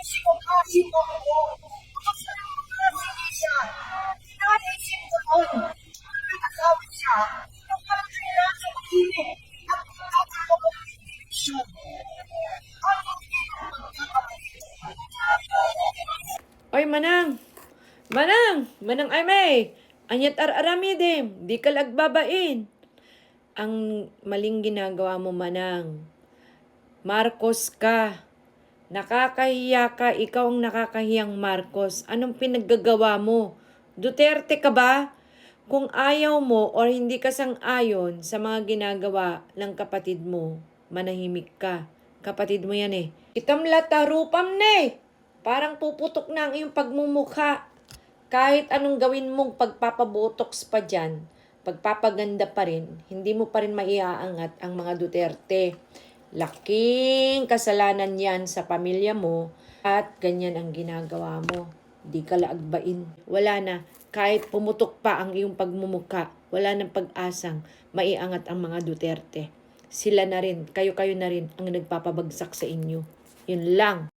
Simukhasin mo ako. Tapos na lang mga siya. Naisip ko noon, nag-asawa siya, nung parang kailangan sa makinig at magkakaroon ng eleksyon. Ano hindi ko magkakapit? Oy, Manang! Manang! Manang ay may! Anyat aramidim, di ka lagbabain. Ang maling ginagawa mo, Manang. Marcos ka. Nakakahiya ka, ikaw ang nakakahiyang Marcos. Anong pinaggagawa mo? Duterte ka ba? Kung ayaw mo or hindi ka sang-ayon sa mga ginagawa ng kapatid mo, manahimik ka. Kapatid mo yan eh. Itam latarupam na eh. Parang puputok na ang iyong pagmumukha. Kahit anong gawin mong pagpapabotox pa dyan, pagpapaganda pa rin, hindi mo pa rin maiaangat ang mga Duterte. Laking kasalanan yan sa pamilya mo at ganyan ang ginagawa mo. Di ka laagbain. Wala na. Kahit pumutok pa ang iyong pagmumuka, wala nang pag-asang maiangat ang mga Duterte. Sila na rin, kayo-kayo na rin ang nagpapabagsak sa inyo. Yun lang.